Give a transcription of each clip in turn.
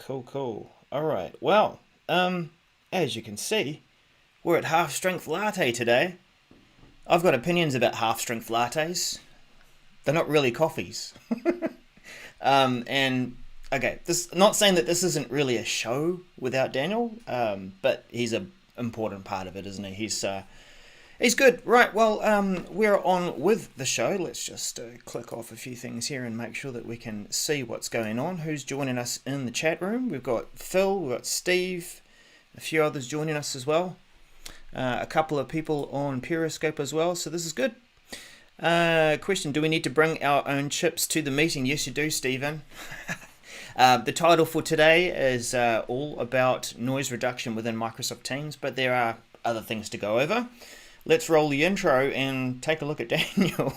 Cool. All right. Well, as you can see, we're at half strength latte today. I've got opinions about half strength lattes. They're not really coffees. And okay, this not saying that this isn't really a show without Daniel, but he's an important part of it, isn't he? He's good. Right, well, we're on with the show. Let's just click off a few things here and make sure that we can see what's going on. Who's joining us in the chat room? We've got Phil, we've got Steve, a few others joining us as well. A couple of people on Periscope as well, so this is good. Question, do we need to bring our own chips to the meeting? Yes, you do, Stephen. The title for today is all about noise reduction within Microsoft Teams, but there are other things to go over. Let's roll the intro and take a look at Daniel.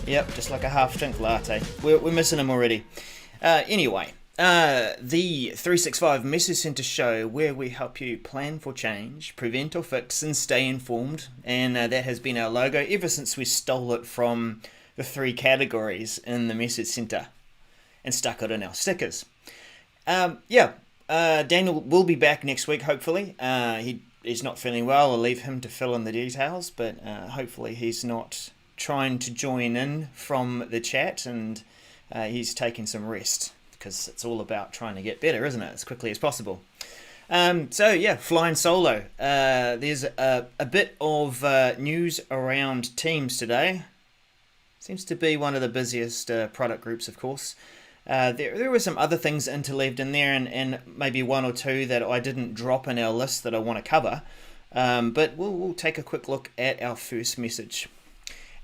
Yep, just like a half-strength latte. We're missing him already. Anyway, the 365 Message Center show where we help you plan for change, prevent or fix, and stay informed. And that has been our logo ever since we stole it from the 3 categories in the Message Center and stuck it in our stickers. Daniel will be back next week, hopefully. He's not feeling well. I'll leave him to fill in the details, but hopefully he's not trying to join in from the chat and he's taking some rest, because it's all about trying to get better, isn't it, as quickly as possible. Flying solo. There's a bit of news around Teams today. Seems to be one of the busiest product groups, of course. There were some other things interleaved in there, and maybe one or two that I didn't drop in our list that I want to cover. But we'll take a quick look at our first message.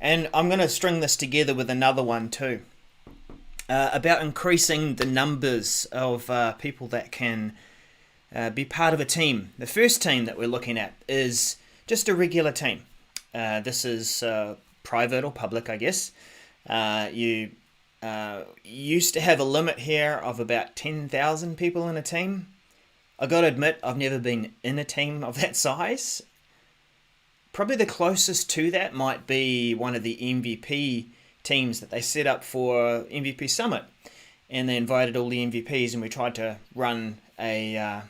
And I'm going to string this together with another one too. About increasing the numbers of people that can be part of a team. The first team that we're looking at is just a regular team. This is private or public, I guess. You used to have a limit here of about 10,000 people in a team. I got to admit, I've never been in a team of that size. Probably the closest to that might be one of the MVP teams that they set up for MVP Summit, and they invited all the MVPs, and we tried to run a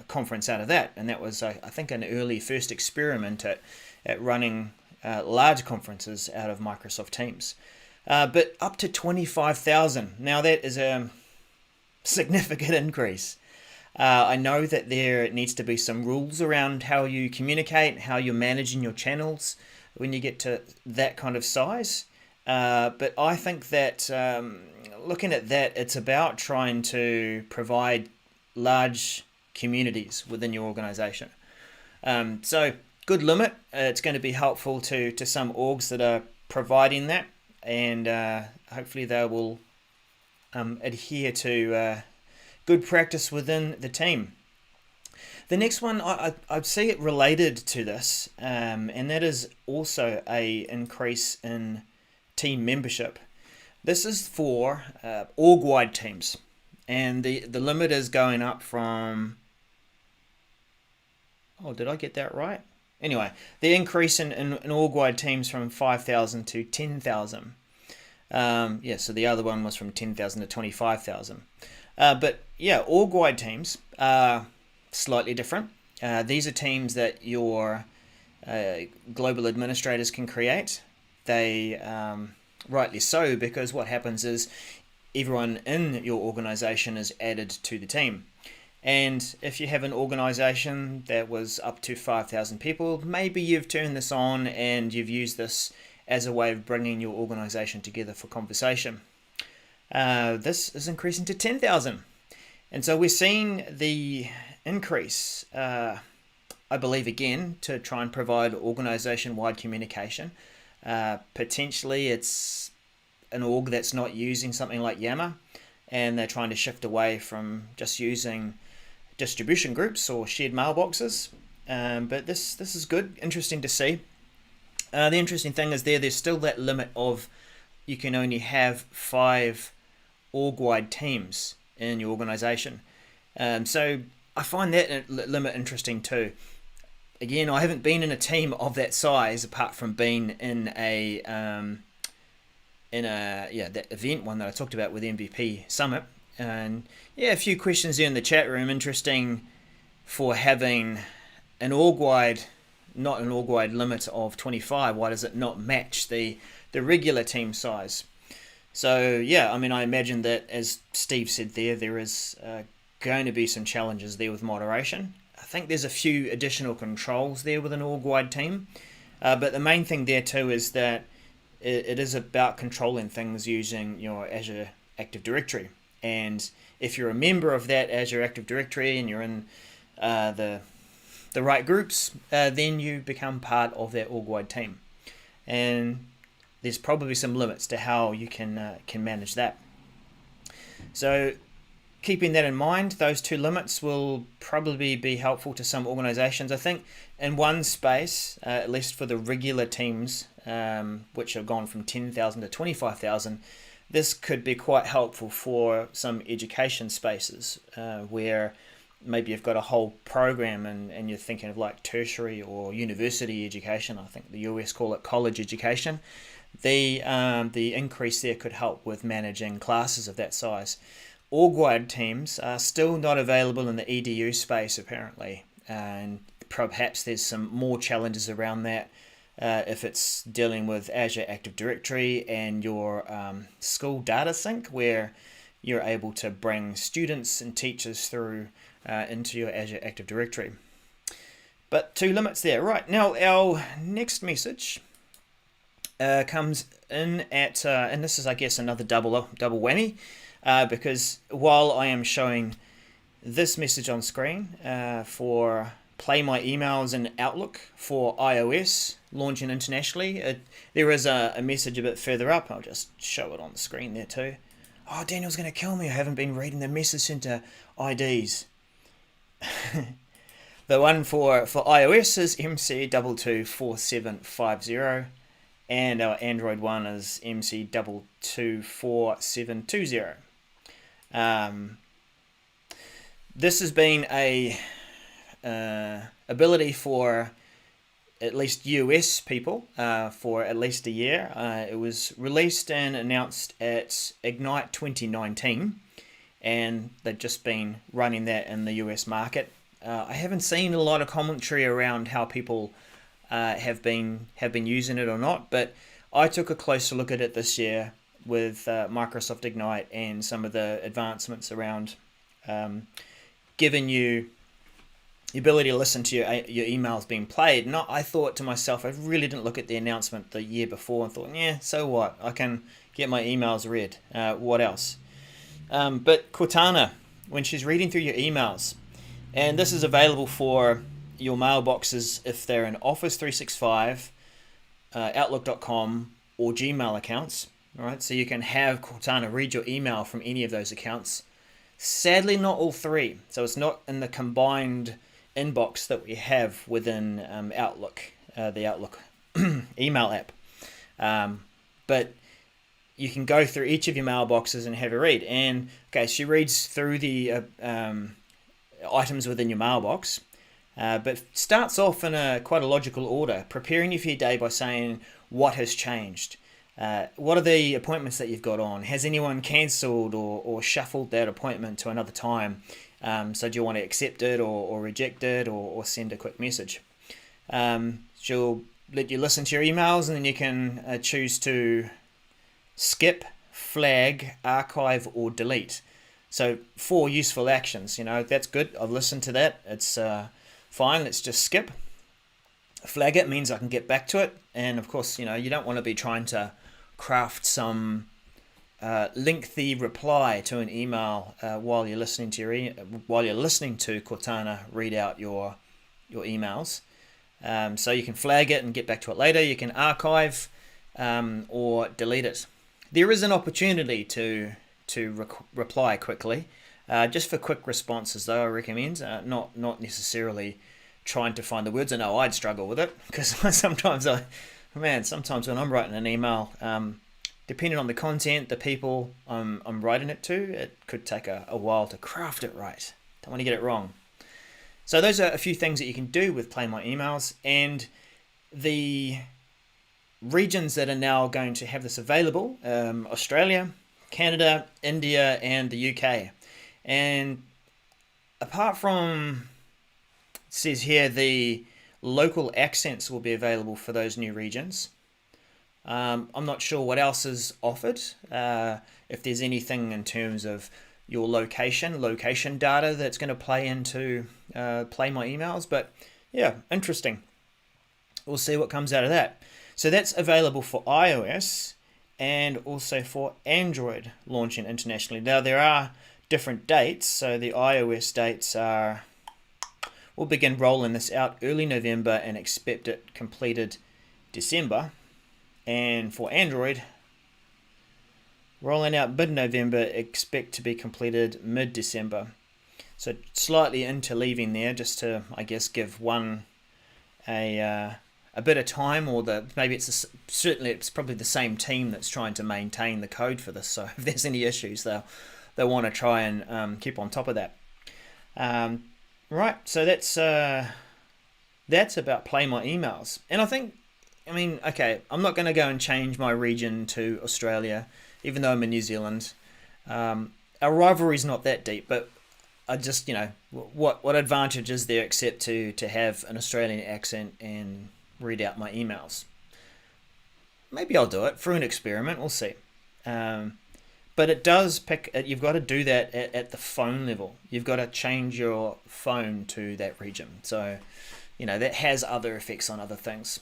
conference out of that, and that was I think an early first experiment at running large conferences out of Microsoft Teams. But up to 25,000. Now that is a significant increase. I know that there needs to be some rules around how you communicate, how you're managing your channels when you get to that kind of size. But I think that looking at that, it's about trying to provide large communities within your organization. So good limit. It's going to be helpful to some orgs that are providing that, and hopefully they will adhere to good practice within the team. The next one, I'd see it related to this, and that is also a increase in team membership. This is for org-wide teams, and the limit is going up from, did I get that right? Anyway, the increase in org-wide teams from 5,000 to 10,000. So the other one was from 10,000 to 25,000. Org-wide teams are slightly different. These are teams that your global administrators can create. They, rightly so, because what happens is everyone in your organization is added to the team. And if you have an organization that was up to 5,000 people, maybe you've turned this on and you've used this as a way of bringing your organization together for conversation. This is increasing to 10,000. And so we're seeing the increase, I believe, again, to try and provide organization-wide communication. Potentially it's an org that's not using something like Yammer, and they're trying to shift away from just using distribution groups or shared mailboxes. But this is good, interesting to see. The interesting thing is there's still that limit of you can only have 5 org-wide teams in your organization. So I find that limit interesting too. Again, I haven't been in a team of that size apart from being in that event one that I talked about with MVP Summit. And yeah, a few questions there in the chat room. Interesting for having an org-wide, not an org-wide limit of 25. Why does it not match the regular team size? So yeah, I mean, I imagine that, as Steve said there is going to be some challenges there with moderation. I think there's a few additional controls there with an org-wide team. But the main thing there too is that it is about controlling things using your Azure Active Directory. And if you're a member of that Azure Active Directory and you're in the right groups, then you become part of that org-wide team. And there's probably some limits to how you can manage that. So keeping that in mind, those two limits will probably be helpful to some organizations. I think in one space, at least for the regular teams, which have gone from 10,000 to 25,000, this could be quite helpful for some education spaces where maybe you've got a whole program and you're thinking of like tertiary or university education. I think the US call it college education. The increase there could help with managing classes of that size. Org-wide teams are still not available in the EDU space apparently, and perhaps there's some more challenges around that if it's dealing with Azure Active Directory and your school data sync, where you're able to bring students and teachers through into your Azure Active Directory. But two limits there. Right, now our next message comes in at, and this is, I guess, another double whammy, because while I am showing this message on screen for Play My Emails in Outlook for iOS launching internationally, there is a message a bit further up. I'll just show it on the screen there too. Oh, Daniel's going to kill me. I haven't been reading the message center IDs. The one for iOS is MC224750, and our Android one is MC224720. This has been a ability for at least US people for at least a year. It was released and announced at Ignite 2019, and they've just been running that in the US market. I haven't seen a lot of commentary around how people have been using it or not, but I took a closer look at it this year with Microsoft Ignite and some of the advancements around giving you the ability to listen to your emails being played. And I thought to myself, I really didn't look at the announcement the year before and thought, yeah, so what? I can get my emails read. What else? But Cortana, when she's reading through your emails, and this is available for your mailboxes if they're in Office 365, Outlook.com, or Gmail accounts. All right, so you can have Cortana read your email from any of those accounts. Sadly, not all three. So it's not in the combined inbox that we have within Outlook, the Outlook email app. But you can go through each of your mailboxes and have a read. And okay, she reads through the items within your mailbox, but starts off in quite a logical order, preparing you for your day by saying what has changed. What are the appointments that you've got on? Has anyone cancelled or shuffled that appointment to another time? So do you want to accept it or reject it or send a quick message? She'll let you listen to your emails, and then you can choose to skip, flag, archive, or delete. So 4 useful actions. That's good. I've listened to that. It's fine. Let's just skip. Flag it means I can get back to it. And of course, you don't want to be trying to craft some lengthy reply to an email while you're listening to Cortana read out your emails. So you can flag it and get back to it later. You can archive or delete it. There is an opportunity to reply quickly, just for quick responses though. I recommend not necessarily trying to find the words. I know I'd struggle with it because sometimes when I'm writing an email, depending on the content, the people I'm writing it to, it could take a while to craft it right. Don't want to get it wrong. So those are a few things that you can do with Play My Emails, and the regions that are now going to have this available: Australia, Canada, India, and the UK. And apart from, it says here, the local accents will be available for those new regions. I'm not sure what else is offered. If there's anything in terms of your location data that's going to play into Play My Emails. But yeah, interesting. We'll see what comes out of that. So that's available for iOS and also for Android launching internationally. Now there are different dates. So the iOS dates are, we'll begin rolling this out early November and expect it completed December. And for Android, rolling out mid-November, expect to be completed mid-December. So slightly interleaving there, just to, I guess, give one a bit of time, or maybe certainly it's probably the same team that's trying to maintain the code for this. So if there's any issues, they'll want to try and keep on top of that. Right, so that's about Play My Emails, and I mean, okay, I'm not going to go and change my region to Australia, even though I'm in New Zealand. Our rivalry's not that deep, but I just, what advantage is there except to have an Australian accent and read out my emails? Maybe I'll do it for an experiment, we'll see. But it does you've got to do that at the phone level. You've got to change your phone to that region. So, that has other effects on other things.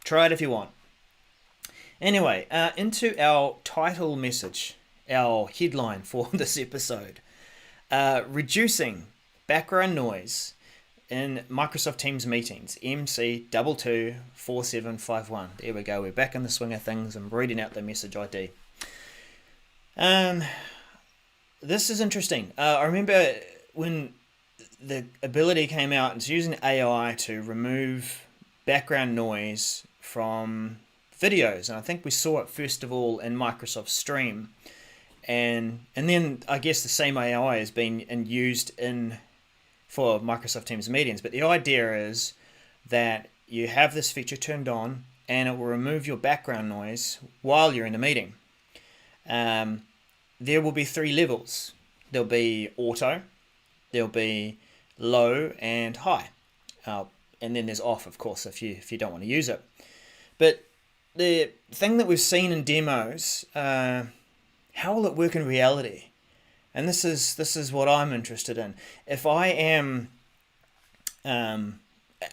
Try it if you want. Anyway, into our title message, our headline for this episode. Reducing background noise in Microsoft Teams meetings, MC224751. There we go, we're back in the swing of things. I'm reading out the message ID. This is interesting. I remember when the ability came out, it's using AI to remove background noise from videos, and I think we saw it first of all in Microsoft Stream, and then I guess the same AI has been used for Microsoft Teams meetings. But the idea is that you have this feature turned on, and it will remove your background noise while you're in a meeting. There will be 3 levels. There'll be auto, there'll be low and high, and then there's off, of course, if you don't want to use it. But the thing that we've seen in demos, how will it work in reality? And this is what I'm interested in. If I am,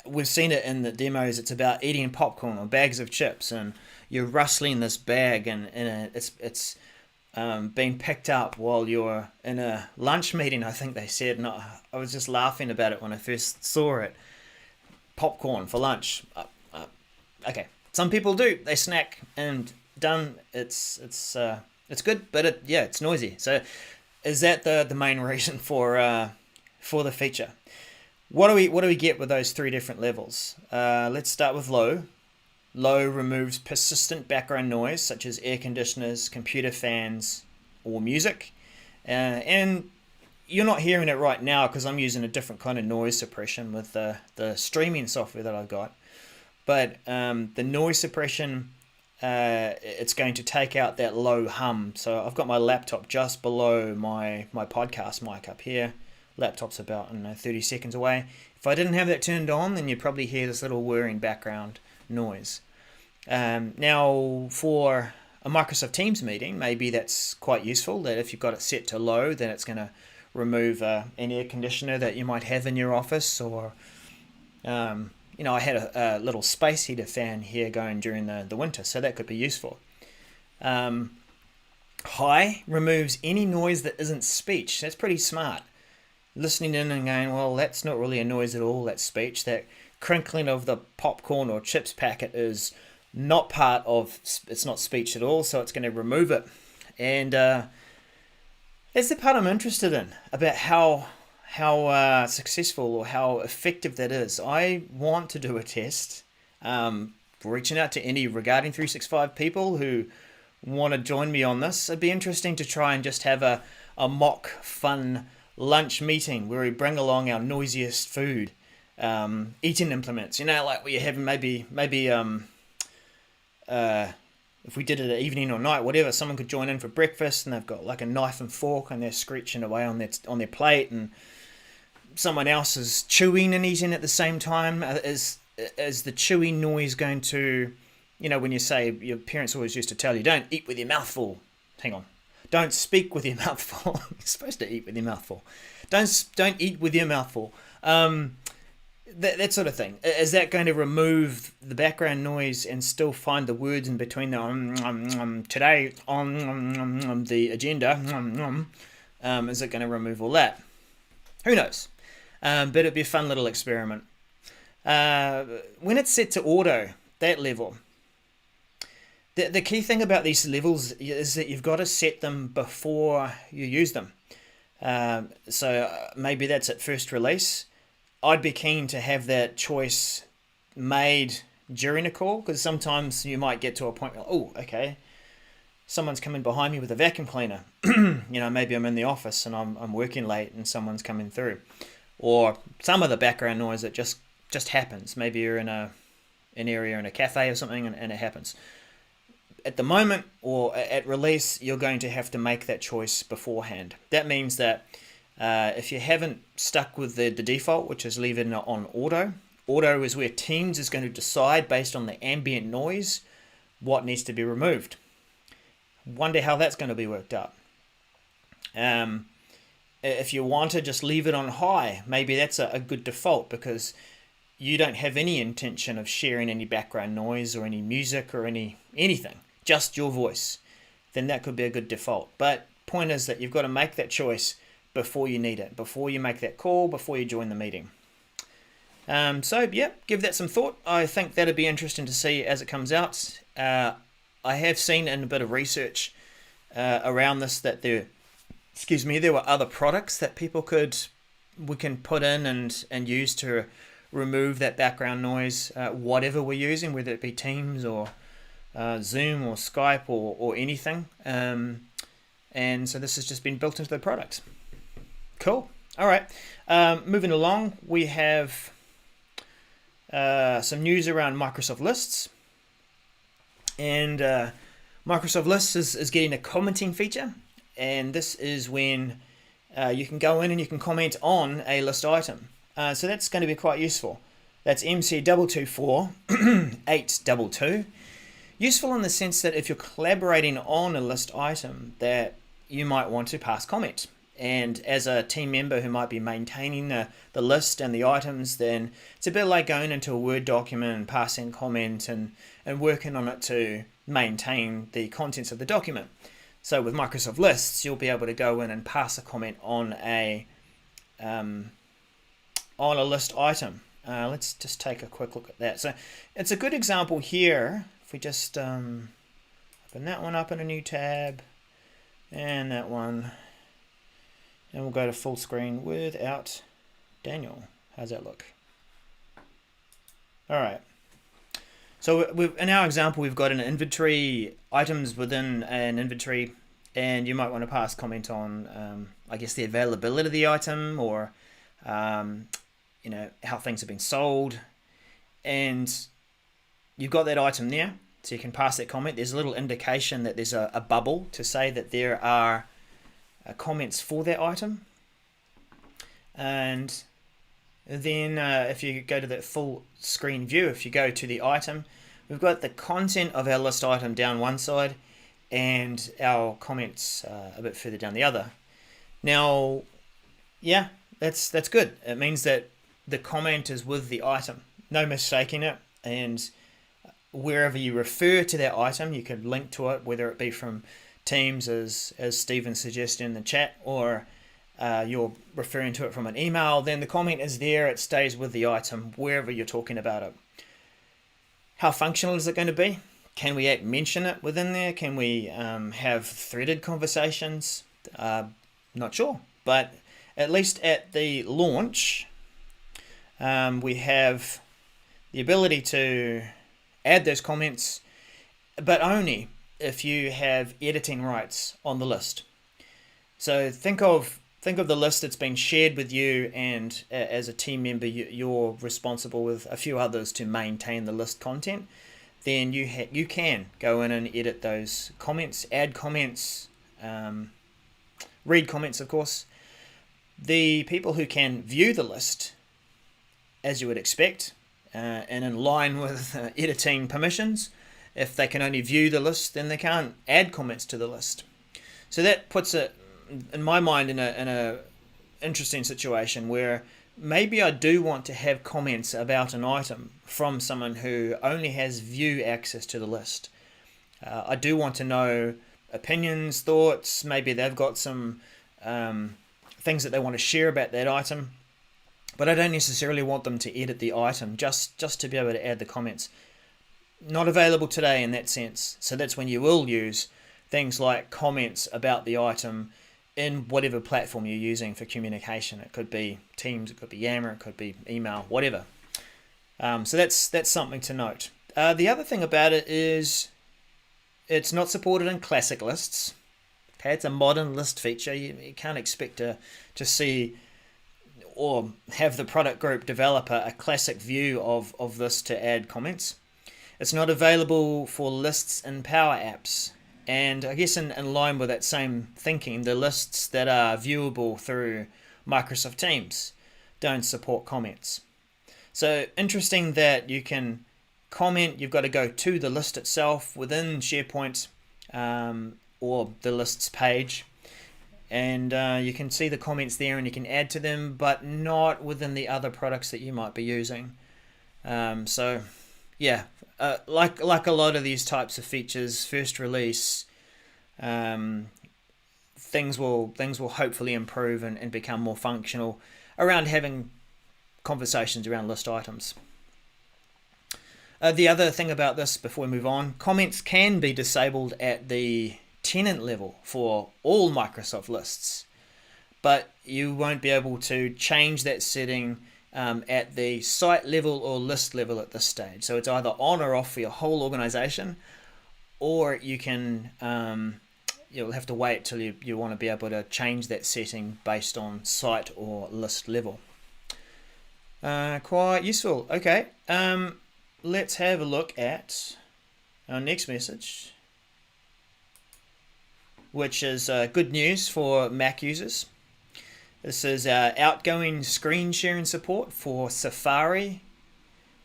we've seen it in the demos. It's about eating popcorn or bags of chips, and you're rustling this bag, and it's being picked up while you're in a lunch meeting, I think they said. And I was just laughing about it when I first saw it. Popcorn for lunch. Okay. Some people do. They snack and done. It's good, but it's noisy. So, is that the main reason for the feature? What do we get with those 3 different levels? Let's start with low. Low removes persistent background noise such as air conditioners, computer fans, or music. And you're not hearing it right now because I'm using a different kind of noise suppression with the streaming software that I've got. But the noise suppression, it's going to take out that low hum. So I've got my laptop just below my podcast mic up here. Laptop's about 30 seconds away. If I didn't have that turned on, then you'd probably hear this little whirring background noise. Now, for a Microsoft Teams meeting, maybe that's quite useful, that if you've got it set to low, then it's going to remove an air conditioner that you might have in your office, or I had a little space heater fan here going during the winter, so that could be useful. High removes any noise that isn't speech. That's pretty smart. Listening in and going, well, that's not really a noise at all, that's speech. That crinkling of the popcorn or chips packet is not part of, it's not speech at all, so it's going to remove it. And that's the part I'm interested in, about how successful or how effective that is. I want to do a test, reaching out to any Regarding 365 people who want to join me on this. It'd be interesting to try and just have a mock fun lunch meeting where we bring along our noisiest food, eating implements, like where you have maybe if we did it at evening or night, whatever, someone could join in for breakfast and they've got like a knife and fork and they're screeching away on their plate, and someone else is chewing and eating at the same time. Is the chewing noise going to, when you say, your parents always used to tell you, don't eat with your mouth full. Hang on. Don't speak with your mouth full. You're supposed to eat with your mouth full. Don't eat with your mouth full. That sort of thing. Is that going to remove the background noise and still find the words in between the today on the agenda? Is it going to remove all that? Who knows? But it'd be a fun little experiment. When it's set to auto, that level, the key thing about these levels is that you've got to set them before you use them. So maybe that's at first release. I'd be keen to have that choice made during a call, because sometimes you might get to a point where, oh, okay, someone's coming behind me with a vacuum cleaner. Maybe I'm in the office and I'm working late and someone's coming through. Or some of the background noise that just happens. Maybe you're in an area in a cafe or something and it happens. At the moment or at release, you're going to have to make that choice beforehand. That means that if you haven't stuck with the default, which is leave it on auto is where Teams is going to decide based on the ambient noise what needs to be removed. Wonder how that's going to be worked out. If you want to just leave it on high, maybe that's a good default, because you don't have any intention of sharing any background noise or any music or anything, just your voice. Then that could be a good default. But point is that you've got to make that choice before you need it, before you make that call, before you join the meeting. Give that some thought. I think that'd be interesting to see as it comes out. I have seen in a bit of research around this that there were other products that we can put in and use to remove that background noise, whatever we're using, whether it be Teams or Zoom or Skype or anything. And so this has just been built into the product. Cool. All right. Moving along, we have some news around Microsoft Lists. And Microsoft Lists is getting a commenting feature. And this is when you can go in and you can comment on a list item. So that's going to be quite useful. That's MC224-822. Useful in the sense that if you're collaborating on a list item, that you might want to pass comment. And as a team member who might be maintaining the list and the items, then it's a bit like going into a Word document and passing comment and working on it to maintain the contents of the document. So with Microsoft Lists, you'll be able to go in and pass a comment on a list item. Let's just take a quick look at that. So it's a good example here. If we just open that one up in a new tab, and that one, and we'll go to full screen without Daniel. How's that look? All right. So in our example, we've got an inventory, items within an inventory, and you might want to pass comment on, the availability of the item, or how things have been sold, and you've got that item there, so you can pass that comment. There's a little indication that there's a bubble to say that there are comments for that item. And then if you go to that full screen view, if you go to the item, we've got the content of our list item down one side and our comments a bit further down the other. Now, yeah, that's good. It means that the comment is with the item, no mistaking it, and wherever you refer to that item, you could link to it, whether it be from Teams, as Stephen suggested in the chat, or you're referring to it from an email, then the comment is there, it stays with the item wherever you're talking about it. How functional is it going to be? Can we mention it within there? Can we have threaded conversations? Not sure, but at least at the launch, we have the ability to add those comments, but only if you have editing rights on the list. So think of think of the list that's been shared with you, and as a team member, you're responsible with a few others to maintain the list content. Then you can go in and edit those comments, add comments, read comments, of course. The people who can view the list, as you would expect, and in line with editing permissions, if they can only view the list, then they can't add comments to the list. So that puts it, in my mind, in a interesting situation where maybe I do want to have comments about an item from someone who only has view access to the list. I do want to know opinions, thoughts. Maybe they've got some things that they want to share about that item, but I don't necessarily want them to edit the item, just to be able to add the comments. Not available today in that sense. So that's when you will use things like comments about the item in whatever platform you're using for communication. It could be Teams, it could be Yammer, it could be email, whatever. So that's something to note. The other thing about it is it's not supported in classic lists. Okay, it's a modern list feature. You can't expect to see or have the product group develop a classic view of this to add comments. It's not available for lists in Power Apps. And I guess in line with that same thinking, the lists that are viewable through Microsoft Teams don't support comments. So interesting that you can comment. You've got to go to the list itself within SharePoint or the lists page, and you can see the comments there and you can add to them, but not within the other products that you might be using. So yeah, like a lot of these types of features, first release, things will hopefully improve and become more functional around having conversations around list items. The other thing about this, before we move on, comments can be disabled at the tenant level for all Microsoft lists, but you won't be able to change that setting at the site level or list level at this stage. So it's either on or off for your whole organization, or you can you'll have to wait till you want to be able to change that setting based on site or list level. Quite useful. Okay, let's have a look at our next message, which is good news for Mac users. This is outgoing screen sharing support for Safari,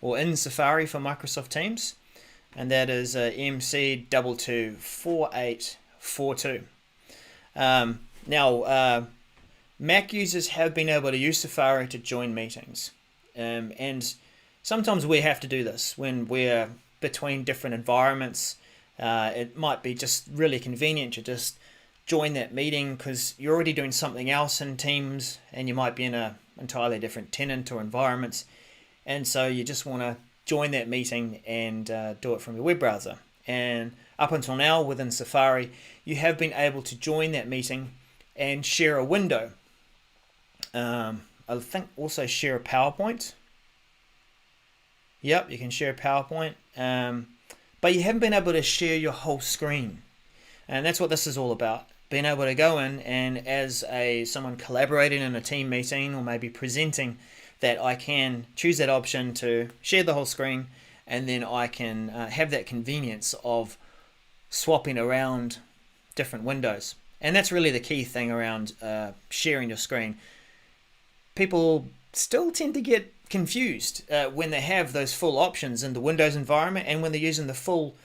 or in Safari for Microsoft Teams, and that is MC224842. Now, Mac users have been able to use Safari to join meetings, and sometimes we have to do this when we're between different environments. It might be just really convenient to just join that meeting because you're already doing something else in Teams and you might be in a entirely different tenant or environments, and so you just want to join that meeting and do it from your web browser. And up until now within Safari, you have been able to join that meeting and share a window. I think also share a PowerPoint. Yep, you can share a PowerPoint, but you haven't been able to share your whole screen. And that's what this is all about. Being able to go in and as someone collaborating in a team meeting or maybe presenting, that I can choose that option to share the whole screen, and then I can have that convenience of swapping around different windows. And that's really the key thing around sharing your screen. People still tend to get confused when they have those full options in the Windows environment and when they're using the full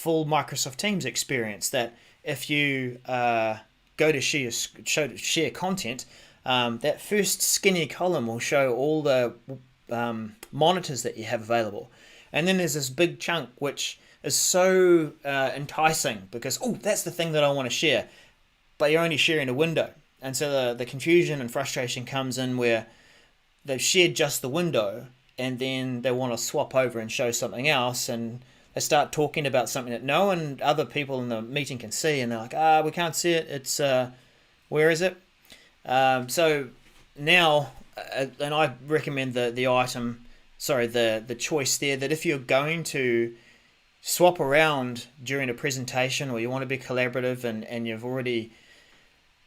Microsoft Teams experience, that if you go to share content, that first skinny column will show all the monitors that you have available. And then there's this big chunk which is so enticing because, oh, that's the thing that I want to share, but you're only sharing a window. And so the confusion and frustration comes in where they've shared just the window and then they want to swap over and show something else, and they start talking about something that no one, other people in the meeting can see, and they're like, we can't see it, it's where is it? So now, and I recommend the choice there, that if you're going to swap around during a presentation or you want to be collaborative and you've already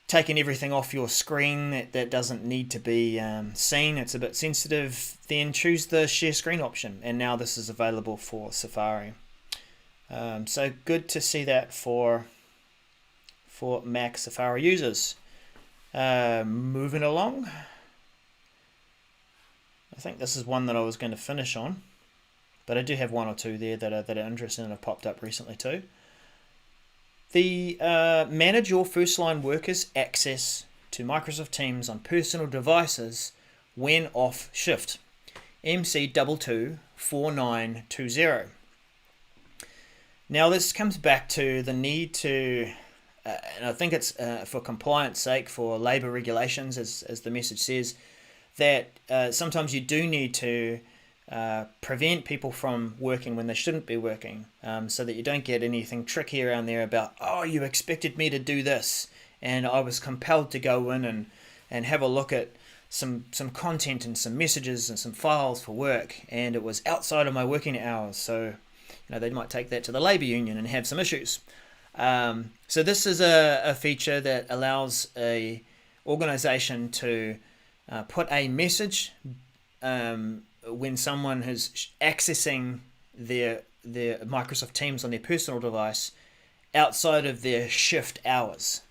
taken everything off your screen that doesn't need to be seen, it's a bit sensitive, then choose the share screen option, and now this is available for Safari. So good to see that for Mac Safari users. Moving along, I think this is one that I was going to finish on, but I do have one or two there that are interesting and have popped up recently too. The manage your Firstline workers' access to Microsoft Teams on personal devices when off shift. MC224920. Now this comes back to the need to, and I think it's for compliance sake, for labour regulations, as the message says, that sometimes you do need to prevent people from working when they shouldn't be working, so that you don't get anything tricky around there about, oh, you expected me to do this and I was compelled to go in and have a look at some content and some messages and some files for work, and it was outside of my working hours, so they might take that to the labour union and have some issues. So this is a feature that allows a organisation to put a message when someone is accessing their Microsoft Teams on their personal device outside of their shift hours.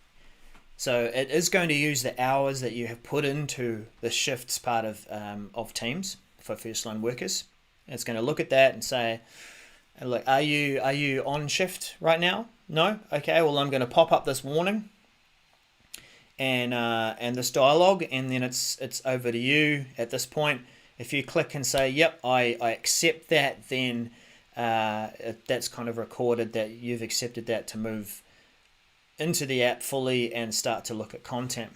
So it is going to use the hours that you have put into the shifts part of Teams for Firstline workers. And it's going to look at that and say, look, are you on shift right now? No? Okay, well, I'm going to pop up this warning and this dialogue, and then it's over to you at this point. If you click and say, yep, I accept that, then that's kind of recorded that you've accepted that to move into the app fully and start to look at content.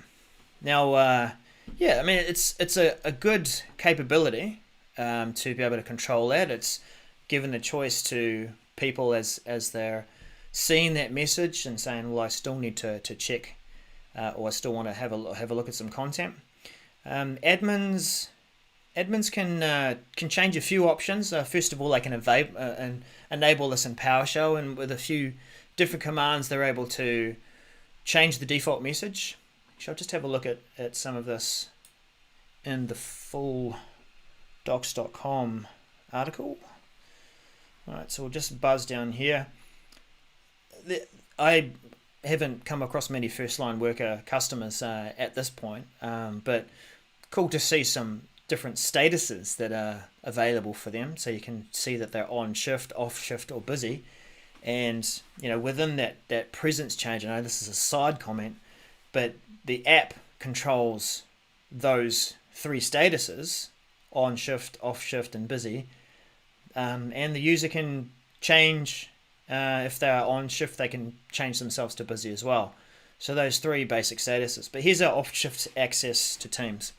Now, yeah, I mean, it's a good capability to be able to control that. It's given the choice to people as they're seeing that message and saying, well, I still need to check, or I still want to have a look at some content. Admins can change a few options. First of all, they can enable this in PowerShell, and with a few different commands, they're able to change the default message. I'll just have a look at some of this in the full docs.com article. All right, so we'll just buzz down here. I haven't come across many Firstline worker customers at this point, but cool to see some different statuses that are available for them, so you can see that they're on shift, off shift, or busy. And within that presence change, I know this is a side comment, but the app controls those three statuses: on shift, off shift, and busy. And the user can change, if they are on shift, they can change themselves to busy as well. So those three basic statuses. But here's our off shift access to Teams.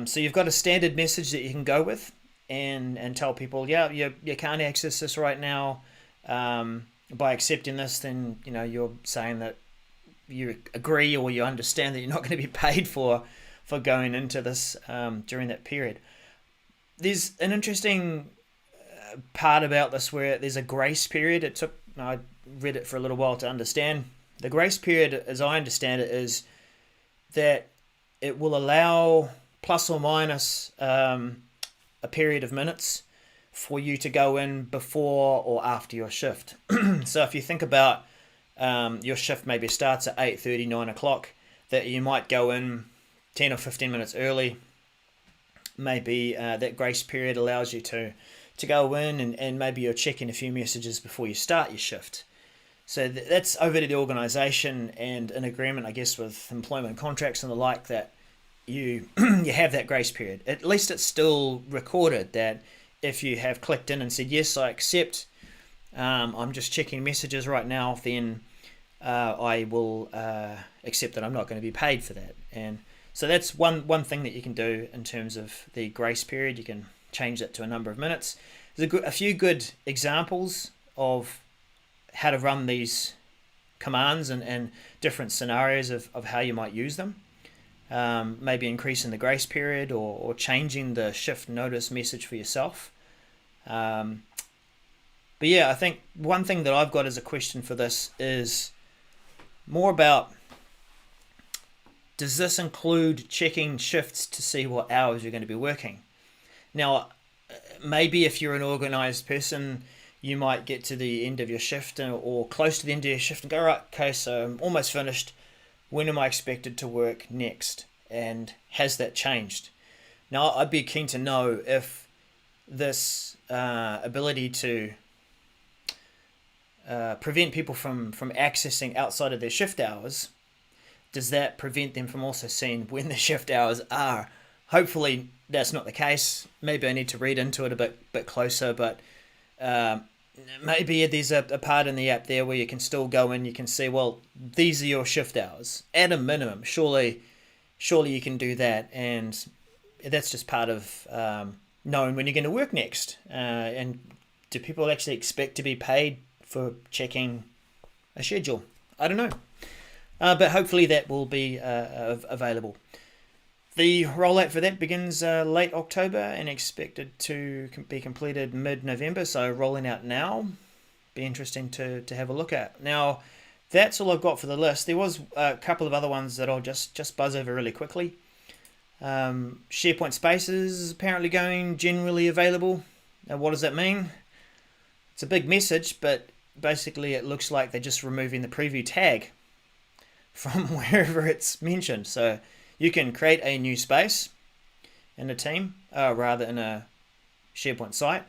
So you've got a standard message that you can go with and tell people, yeah, you can't access this right now. By accepting this, then you're saying that you agree or you understand that you're not going to be paid for going into this during that period. There's an interesting part about this where there's a grace period. I read it for a little while to understand. The grace period, as I understand it, is that it will allow plus or minus a period of minutes for you to go in before or after your shift. So if you think about your shift maybe starts at 8:30, 9 o'clock, that you might go in 10 or 15 minutes early. Maybe that grace period allows you to go in and maybe you're checking a few messages before you start your shift. So that's over to the organisation and an agreement, I guess, with employment contracts and the like, that you have that grace period. At least it's still recorded that if you have clicked in and said, yes, I accept, I'm just checking messages right now, then I will accept that I'm not going to be paid for that. And so that's one thing that you can do in terms of the grace period. You can change that to a number of minutes. There's a few good examples of how to run these commands and different scenarios of how you might use them. Maybe increasing the grace period or changing the shift notice message for yourself. But yeah, I think one thing that I've got as a question for this is more about does this include checking shifts to see what hours you're going to be working? Now, maybe if you're an organized person, you might get to the end of your shift or close to the end of your shift and go, right, okay, so I'm almost finished. When am I expected to work next? And has that changed? Now, I'd be keen to know if this ability to prevent people from accessing outside of their shift hours, does that prevent them from also seeing when the shift hours are? Hopefully that's not the case. Maybe I need to read into it a bit closer, but maybe there's a part in the app there where you can still go in, you can see, well, these are your shift hours at a minimum. Surely you can do that, and that's just part of knowing when you're going to work next. And do people actually expect to be paid for checking a schedule? I don't know. But hopefully that will be available. The rollout for that begins late October and expected to be completed mid-November, so rolling out now. Be interesting to have a look at. Now, that's all I've got for the list. There was a couple of other ones that I'll just buzz over really quickly. SharePoint Spaces is apparently going generally available. Now, what does that mean? It's a big message, but basically it looks like they're just removing the preview tag from wherever it's mentioned. So you can create a new space in a team, rather in a SharePoint site.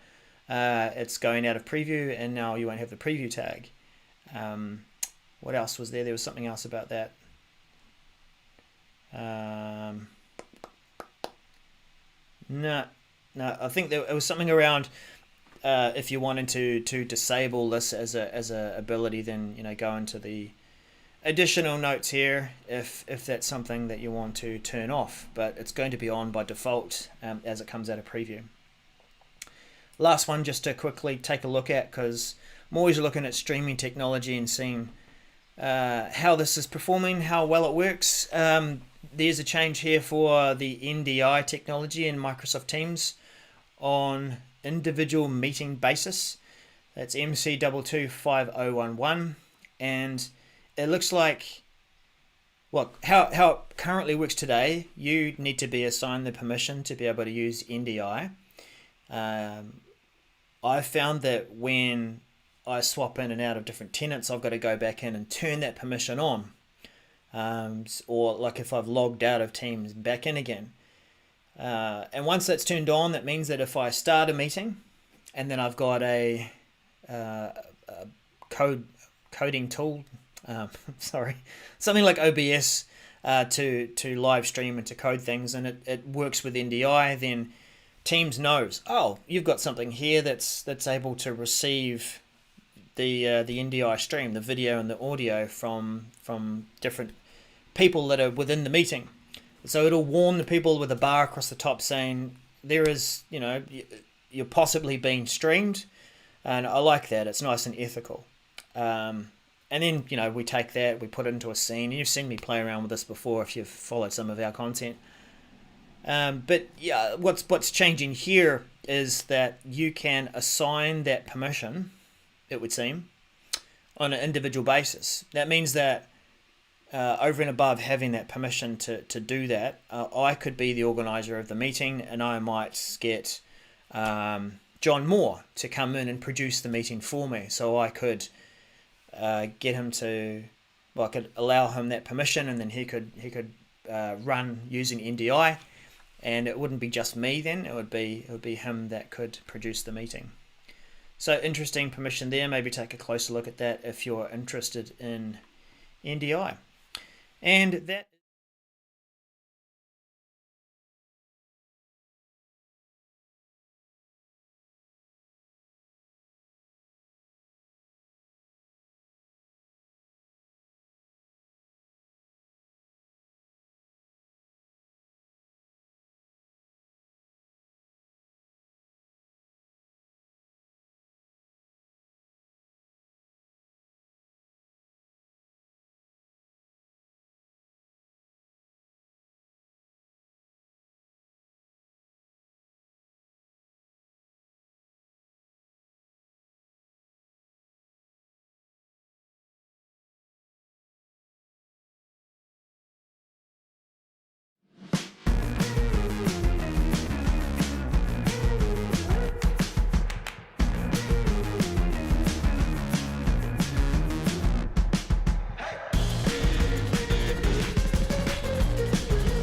It's going out of preview, and now you won't have the preview tag. What else was there? There was something else about that. No, I think it was something around if you wanted to disable this as a ability, then go into the additional notes here if that's something that you want to turn off, but it's going to be on by default as it comes out of preview. Last one just to quickly take a look at, because I'm always looking at streaming technology and seeing how this is performing, how well it works. There's a change here for the NDI technology in Microsoft Teams on individual meeting basis. That's MC22501, and it looks like, well, how it currently works today, you need to be assigned the permission to be able to use NDI. I found that when I swap in and out of different tenants, I've got to go back in and turn that permission on. Or like if I've logged out of Teams, back in again. And once that's turned on, that means that if I start a meeting and then I've got a coding tool, something like OBS to live stream and to code things, and it works with NDI, then Teams knows, oh, you've got something here that's able to receive the NDI stream, the video and the audio from different people that are within the meeting. So it'll warn the people with a bar across the top saying there is, you're possibly being streamed, and I like that. It's nice and ethical. And then, we take that, we put it into a scene, and you've seen me play around with this before if you've followed some of our content. But yeah, what's changing here is that you can assign that permission, it would seem, on an individual basis. That means that over and above having that permission to do that, I could be the organizer of the meeting, and I might get John Moore to come in and produce the meeting for me. So I could get him to, I could allow him that permission, and then he could run using NDI, and it wouldn't be just me then. It would be him that could produce the meeting. So interesting permission there. Maybe take a closer look at that if you're interested in NDI. And that